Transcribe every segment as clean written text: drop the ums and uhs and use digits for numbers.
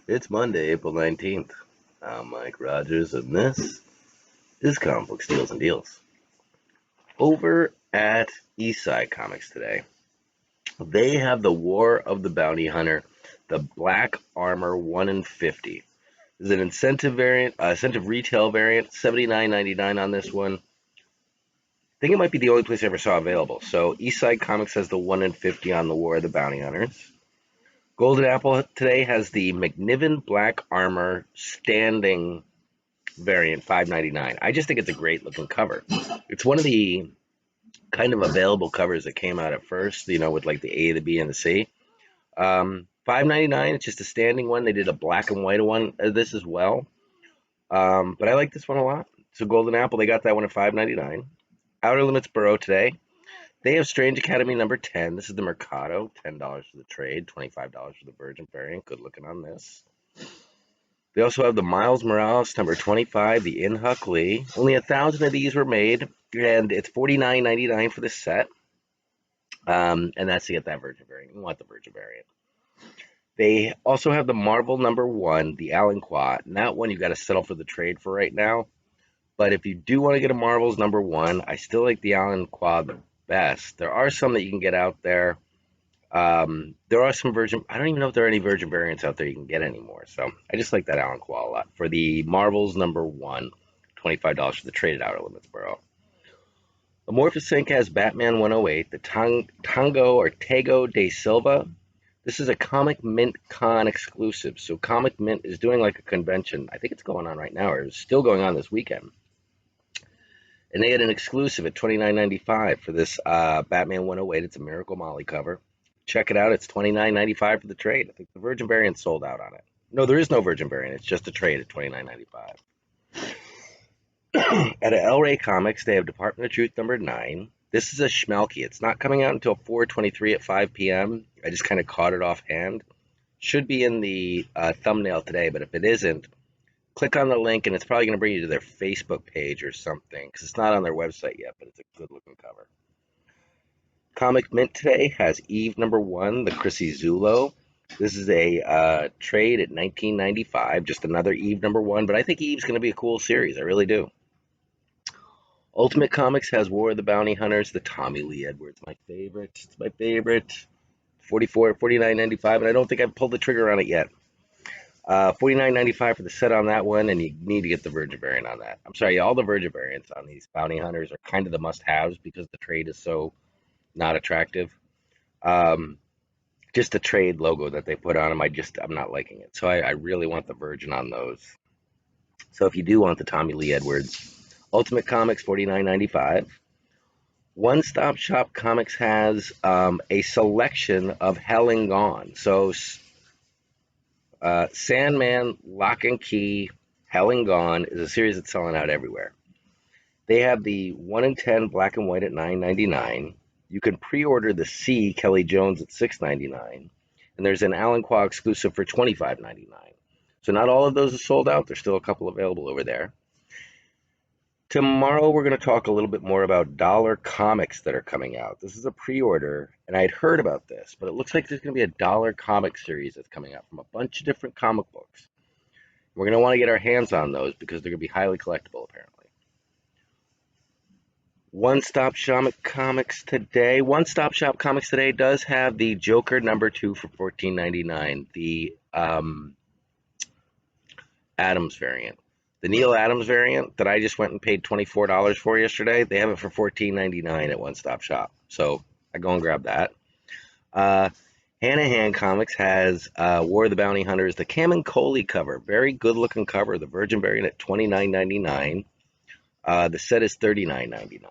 It's Monday, April 19th. I'm Mike Rogers, and this is Comic Book Steals and Deals. Over at Eastside Comics today, they have the War of the Bounty Hunter, the Black Armor 1 in 50. This is an incentive variant, incentive retail variant, $79.99 on this one. I think it might be the only place I ever saw available. So Eastside Comics has the 1 in 50 on the War of the Bounty Hunters. Golden Apple today has the McNiven Black Armor Standing variant, $5.99. I just think it's a great looking cover. It's one of the kind of available covers that came out at first, with like the A, the B, and the C. $5.99. It's just a standing one. They did a black and white one of this as well. But I like this one a lot. So Golden Apple, they got that one at $5.99. Outer Limits Burrow today. They have Strange Academy number 10. This is the Mercado, $10 for the trade, $25 for the Virgin variant. Good looking on this. They also have the Miles Morales number 25, the In-Huck Lee. Only 1,000 of these were made, and it's $49.99 for the set. And that's to get that Virgin variant. You want the Virgin variant. They also have the Marvel number 1, the Alan Quat. And that one you got to settle for the trade for right now. But if you do want to get a Marvel's number 1, I still like the Alan Quad the best. There are some that you can get out there. There are some Virgin. I don't even know if there are any Virgin variants out there you can get anymore. So I just like that Alan Qual a lot. For the Marvels number 1, $25 for the traded Outer Limits Burrow. Amorphous Sync has Batman 108, the Tango or Tego de Silva. This is a Comic Mint Con exclusive. So Comic Mint is doing like a convention. I think it's going on right now, or it's still going on this weekend. And they had an exclusive at $29.95 for this Batman 108. It's a Miracle Molly cover. Check it out. It's $29.95 for the trade. I think the Virgin variant sold out on it. No, there is no Virgin variant. It's just a trade at $29.95. At El Rey Comics, they have Department of Truth number 9. This is a schmalky. It's not coming out until 4/23 at 5 p.m. I just kind of caught it offhand. Should be in the thumbnail today, but if it isn't, click on the link, and it's probably going to bring you to their Facebook page or something, because it's not on their website yet, but it's a good-looking cover. Comic Mint today has Eve number 1, the Chrissy Zulo. This is a trade at $19.95, just another Eve number 1, but I think Eve's going to be a cool series. I really do. Ultimate Comics has War of the Bounty Hunters, the Tommy Lee Edwards, my favorite. It's my favorite. $49.95, and I don't think I've pulled the trigger on it yet. $49.95 for the set on that one, and you need to get the Virgin variant on that. I'm sorry, all the Virgin variants on these Bounty Hunters are kind of the must-haves because the trade is so not attractive. Just the trade logo that they put on them, I'm not liking it. So I really want the Virgin on those. So if you do want the Tommy Lee Edwards, Ultimate Comics, $49.95. One Stop Shop Comics has a selection of Hell and Gone. So Sandman, Lock and Key, Hell and Gone is a series that's selling out everywhere. They have the 1 in 10 black and white at $9.99. You can pre-order the C Kelly Jones at $6.99. And there's an Alan Qua exclusive for $25.99. So not all of those are sold out. There's still a couple available over there. Tomorrow we're going to talk a little bit more about dollar comics that are coming out. This is a pre-order, and I had heard about this, but it looks like there's going to be a dollar comic series that's coming out from a bunch of different comic books. We're going to want to get our hands on those because they're going to be highly collectible, apparently. One Stop Shop Comics today does have the Joker number 2 for $14.99, the Adams variant. The Neil Adams variant that I just went and paid $24 for yesterday, they have it for $14.99 at One Stop Shop. So I go and grab that. Hanahan Comics has War of the Bounty Hunters, the Cam Coley cover. Very good looking cover. The Virgin variant at $29.99. The set is $39.99.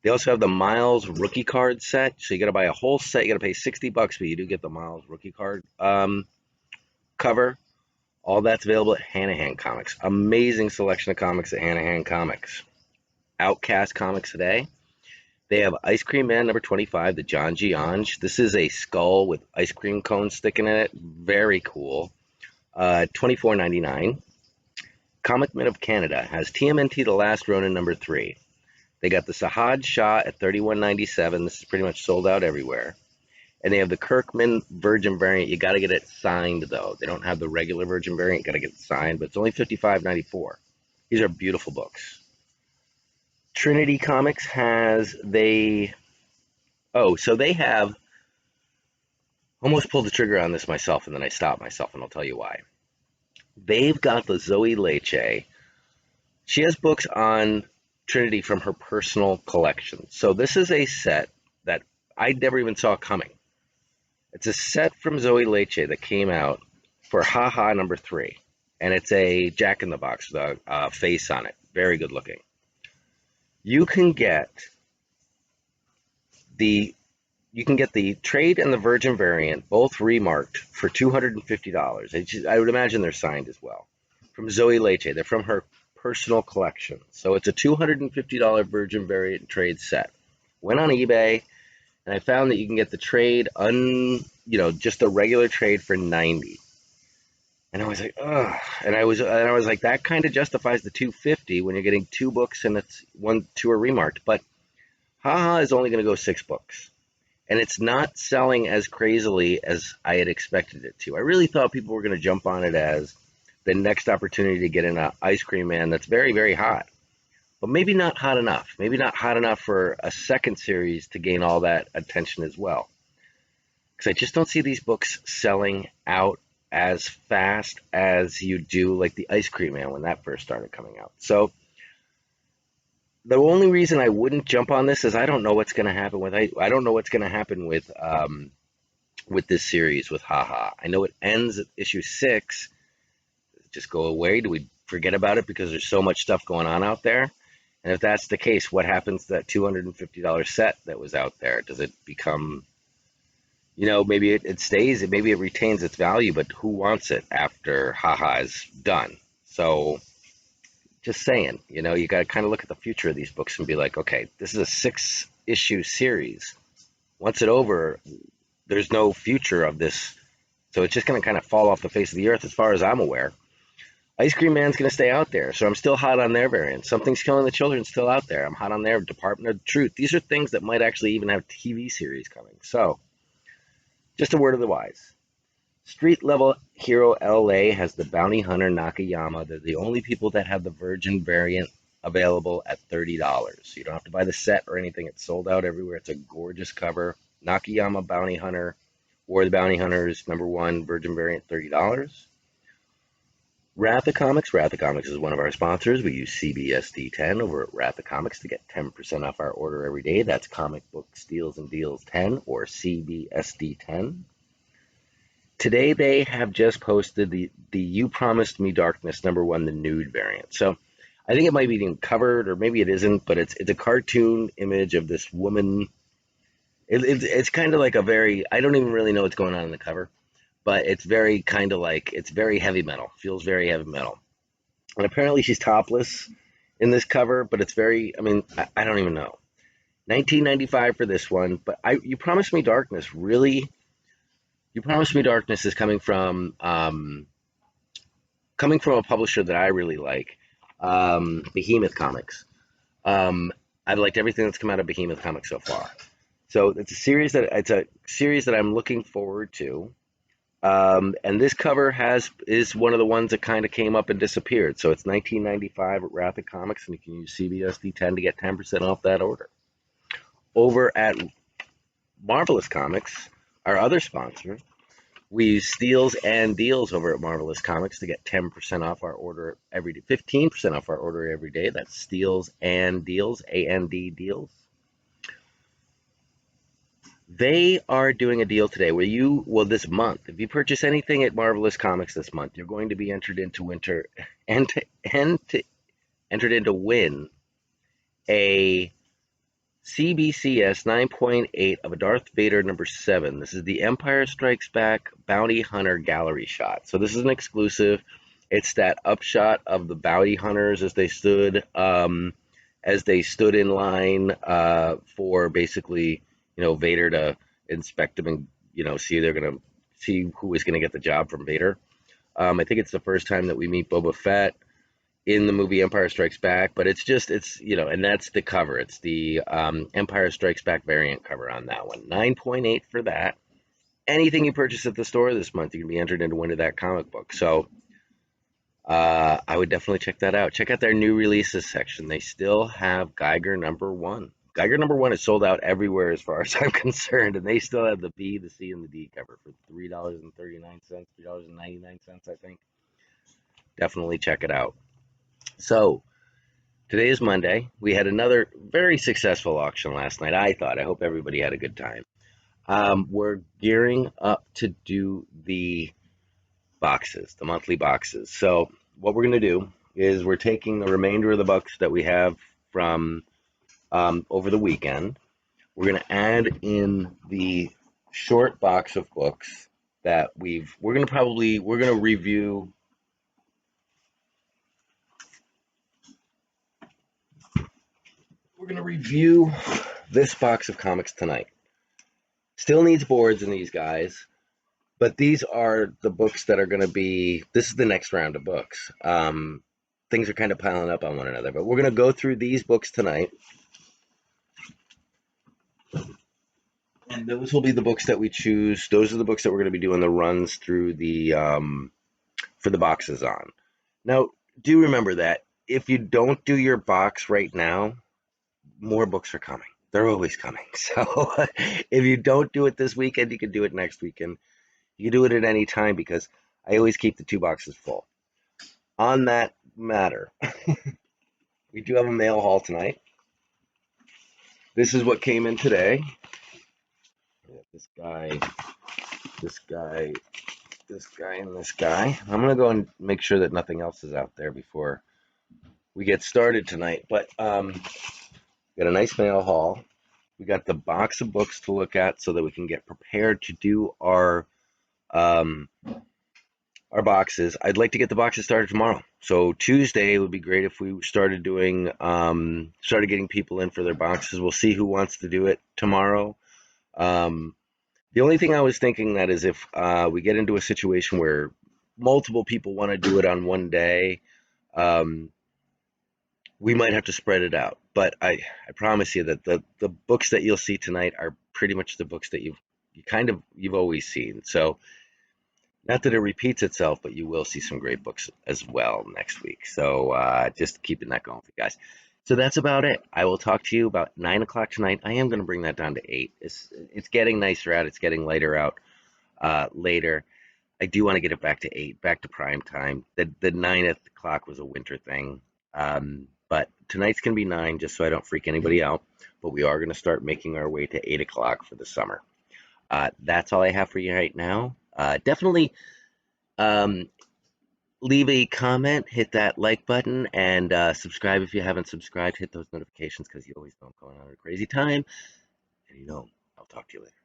They also have the Miles rookie card set. So you got to buy a whole set. You got to pay $60, but you do get the Miles rookie card cover. All that's available at Hanahan Comics. Amazing selection of comics at Hanahan Comics. Outcast Comics today. They have Ice Cream Man number 25, the John G. Onge. This is a skull with ice cream cones sticking in it. Very cool. $24.99. Comic Mint of Canada has TMNT The Last Ronin number 3. They got the Sahad Shah at $31.97. This is pretty much sold out everywhere. And they have the Kirkman Virgin variant. You got to get it signed though. They don't have the regular Virgin variant. You got to get it signed, but it's only $55.94. These are beautiful books. Trinity Comics has so they have almost pulled the trigger on this myself, and then I stopped myself, and I'll tell you why. They've got the Zoe Leche. She has books on Trinity from her personal collection. So this is a set that I never even saw coming. It's a set from Zoe Leche that came out for Haha #3, and it's a Jack in the Box with a face on it. Very good looking. You can get the trade and the Virgin variant, both remarked, for $250. I would imagine they're signed as well. From Zoe Leche. They're from her personal collection. So it's a $250 Virgin variant trade set. Went on eBay, and I found that you can get the trade, just a regular trade for $90. And I was like, ugh. And I was like, that kind of justifies the $250 when you're getting 2 books and two are remarked. But Haha is only going to go 6 books. And it's not selling as crazily as I had expected it to. I really thought people were going to jump on it as the next opportunity to get in an Ice Cream Man that's very, very hot. But maybe not hot enough. Maybe not hot enough for a second series to gain all that attention as well. Because I just don't see these books selling out as fast as you do like the Ice Cream Man when that first started coming out. So the only reason I wouldn't jump on this is I don't know what's going to happen with I don't know what's going to happen with this series with Haha. I know it ends at issue 6. Just go away? Do we forget about it because there's so much stuff going on out there? And if that's the case, what happens to that $250 set that was out there? Does it become, maybe it stays, maybe it retains its value, but who wants it after Haha is done? So just saying, you got to kind of look at the future of these books and be like, okay, this is a 6-issue series. Once it's over, there's no future of this. So it's just going to kind of fall off the face of the earth as far as I'm aware. Ice Cream Man's going to stay out there, so I'm still hot on their variant. Something's Killing the Children still out there. I'm hot on their Department of Truth. These are things that might actually even have TV series coming. So just a word of the wise. Street Level Hero LA has the Bounty Hunter Nakayama. They're the only people that have the Virgin variant available at $30. So you don't have to buy the set or anything. It's sold out everywhere. It's a gorgeous cover. Nakayama Bounty Hunter or the Bounty Hunters #1 Virgin variant, $30. Wrath of Comics. Wrath of Comics is one of our sponsors. We use CBSD10 over at Wrath of Comics to get 10% off our order every day. That's Comic Book Steals and Deals 10 or CBSD10. Today they have just posted the You Promised Me Darkness #1, the nude variant. So I think it might be even covered, or maybe it isn't, but it's a cartoon image of this woman. It's kind of like I don't even really know what's going on in the cover, but it's very kind of like, it's very heavy metal, feels very heavy metal. And apparently she's topless in this cover, but it's very, I don't even know. $19.95 for this one, but You Promised Me Darkness, really? You Promised Me Darkness is coming from a publisher that I really like, Behemoth Comics. I've liked everything that's come out of Behemoth Comics so far. So it's a series that I'm looking forward to. And this cover is one of the ones that kind of came up and disappeared. So it's $19.95 at Wrath of Comics, and you can use CBSD10 to get 10% off that order. Over at Marvelous Comics, our other sponsor, we use Steals and Deals over at Marvelous Comics to get 10% off our order every day, 15% off our order every day. That's Steals and Deals, AND Deals. They are doing a deal today where this month, if you purchase anything at Marvelous Comics this month, you're going to be entered into win a CBCS 9.8 of a Darth Vader #7. This is the Empire Strikes Back Bounty Hunter Gallery shot. So this is an exclusive. It's that upshot of the bounty hunters as they stood in line for basically, Vader to inspect them and, see who is going to get the job from Vader. I think it's the first time that we meet Boba Fett in the movie Empire Strikes Back, but it's and that's the cover. It's the Empire Strikes Back variant cover on that one. 9.8 for that. anything you purchase at the store this month, you can be entered into winning that comic book. So I would definitely check that out. Check out their new releases section. They still have Geiger #1. Geiger #1 is sold out everywhere as far as I'm concerned, and they still have the B, the C, and the D cover for $3.39, $3.99, I think. Definitely check it out. So today is Monday. We had another very successful auction last night. I thought. I hope everybody had a good time. We're gearing up to do the boxes, the monthly boxes. So what we're going to do is we're taking the remainder of the bucks that we have from over the weekend. We're going to add in the short box of books that we're going to review. We're going to review this box of comics tonight. Still needs boards in these guys, but these are the books that are going to be. This is the next round of books. Things are kind of piling up on one another, but we're going to go through these books tonight, and those will be the books that we choose. Those are the books that we're going to be doing the runs through the for the boxes on. Now, do remember that if you don't do your box right now, more books are coming. They're always coming. So if you don't do it this weekend, you can do it next weekend. You can do it at any time because I always keep the 2 boxes full. On that matter, we do have a mail haul tonight. This is what came in today. This guy, this guy, this guy, and this guy. I'm going to go and make sure that nothing else is out there before we get started tonight. But got a nice mail haul. We got the box of books to look at so that we can get prepared to do um, our boxes. I'd like to get the boxes started tomorrow. So Tuesday would be great if we started doing started getting people in for their boxes. We'll see who wants to do it tomorrow. The only thing I was thinking that is if we get into a situation where multiple people want to do it on one day, um, we might have to spread it out. But I promise you that the books that you'll see tonight are pretty much the books that you've always seen. So not that it repeats itself, but you will see some great books as well next week. So just keeping that going for you guys. So that's about it. I will talk to you about 9 o'clock tonight. I am going to bring that down to 8. It's getting nicer out. It's getting lighter out later. I do want to get it back to 8, back to prime time. The 9 o'clock was a winter thing. But tonight's going to be 9, just so I don't freak anybody out. But we are going to start making our way to 8 o'clock for the summer. That's all I have for you right now. Definitely um, leave a comment, hit that like button, and subscribe if you haven't subscribed. Hit those notifications because you always know I'm going on a crazy time. And I'll talk to you later.